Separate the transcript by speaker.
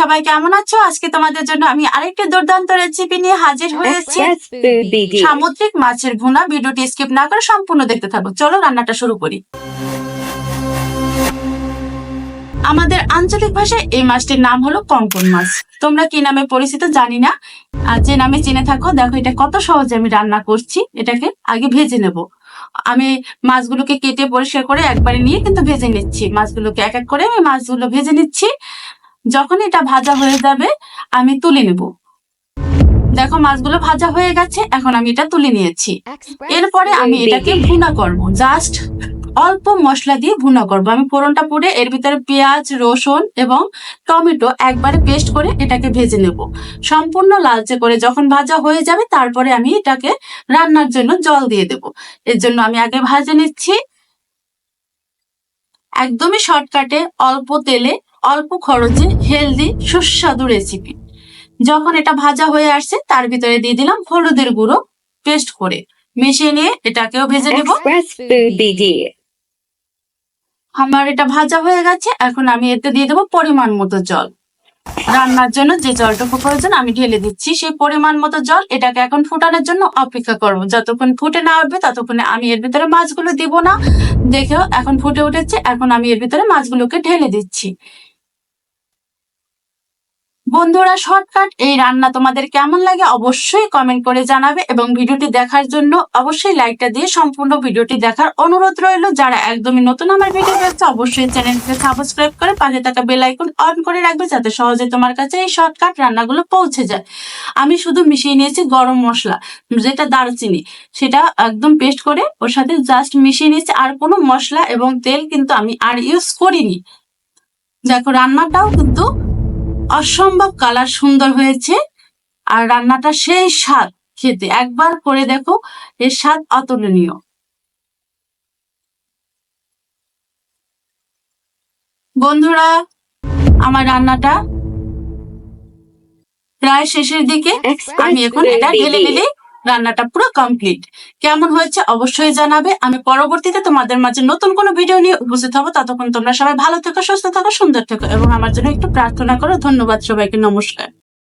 Speaker 1: সবাই কেমন আছো? আজকে তোমাদের জন্য আমি আরেকটি দুর্দান্ত রেসিপি নিয়ে হাজির হয়েছি। সামুদ্রিক মাছের ভুনা। ভিডিওটি স্কিপ না করে সম্পূর্ণ দেখতে থাকো। চলো রান্নাটা শুরু করি। আমাদের আঞ্চলিক ভাষায় এই মাছটির নাম হলো কঙ্কন মাছ। তোমরা কি নামে পরিচিত জানি না, আর যে নামে চিনে থাকো দেখো এটা কত সহজে আমি রান্না করছি। এটাকে আগে ভেজে নেব। আমি মাছগুলোকে কেটে পরিষ্কার করে একবারে নিয়ে কিন্তু ভেজে নিচ্ছি। মাছগুলোকে এক এক করে আমি মাছগুলো ভেজে নিচ্ছি। যখন এটা ভাজা হয়ে যাবে আমি তুলে নেব। দেখো মাছগুলো ভাজা হয়ে গেছে, এখন আমি এটা তুলে নিয়েছি। এরপরে আমি এটাকে ভুনা করব। জাস্ট অল্প মশলা দিয়ে ভুনা করব। আমি ফোড়নটা পুড়ে এর ভিতরে পেঁয়াজ, রসুন এবং টমেটো একবারে পেস্ট করে এটাকে ভেজে নেব সম্পূর্ণ লালচে করে। যখন ভাজা হয়ে যাবে তারপরে আমি এটাকে রান্নার জন্য জল দিয়ে দেব। এর জন্য আমি আগে ভাজে নিচ্ছি। একদমই শর্টকাটে, অল্প তেলে, অল্প খরচে হেলদি সুস্বাদু রেসিপি। যখন এটা ভাজা হয়ে আসছে তার ভিতরে দিয়ে দিলাম হলুদের গুঁড়ো পেস্ট করে মিশিয়ে নিয়ে এটাকেও ভেজে নেব। আমার এটা ভাজা হয়ে গেছে, এখন আমি এতে দিয়ে দেবো পরিমাণ মতো জল। রান্নার জন্য যে জলটুকু প্রয়োজন আমি ঢেলে দিচ্ছি সেই পরিমাণ মতো জল। এটাকে এখন ফুটানোর জন্য অপেক্ষা করব। যতক্ষণ ফুটে না উঠবে ততক্ষণে আমি এর ভিতরে মাছগুলো দিব না। দেখেও এখন ফুটে উঠেছে, এখন আমি এর ভিতরে মাছগুলোকে ঢেলে দিচ্ছি। বন্ধুরা, শর্টকাট এই রান্না তোমাদের কেমন লাগে অবশ্যই কমেন্ট করে জানাবে, এবং ভিডিওটি দেখার জন্য অবশ্যই লাইকটা দিয়ে সম্পূর্ণ ভিডিওটি দেখার অনুরোধ রইল। যারা একদমই নতুন আমার ভিডিও দেখছে অবশ্যই চ্যানেলকে সাবস্ক্রাইব করে পাশে থাকা বেল আইকন অন করে রাখবে, যাতে সহজে তোমার কাছে এই শর্টকাট রান্নাগুলো পৌঁছে যায়। আমি শুধু মিশিয়ে নিয়েছি গরম মশলা, যেটা দারচিনি, সেটা একদম পেস্ট করে ওর সাথে জাস্ট মিশিয়ে নিয়েছি। আর কোনো মশলা এবং তেল কিন্তু আমি আর ইউজ করিনি। দেখো রান্নাটাও কিন্তু অসম্ভব কালার সুন্দর হয়েছে, আর রান্নাটা সেই স্বাদ। খেতে একবার করে দেখো, এর স্বাদ অতুলনীয়। বন্ধুরা, আমার রান্নাটা প্রায় শেষের দিকে। আমি এখন এটা ঢেলে দিলে রান্নাটা পুরো কমপ্লিট। কেমন হয়েছে অবশ্যই জানাবে। আমি পরবর্তীতে তোমাদের মাঝে নতুন কোনো ভিডিও নিয়ে উপস্থিত হবো। ততক্ষণ তোমরা সবাই ভালো থেকো, সুস্থ থাকো, সুন্দর থেকো, এবং আমার জন্য একটু প্রার্থনা করো। ধন্যবাদ সবাইকে, নমস্কার।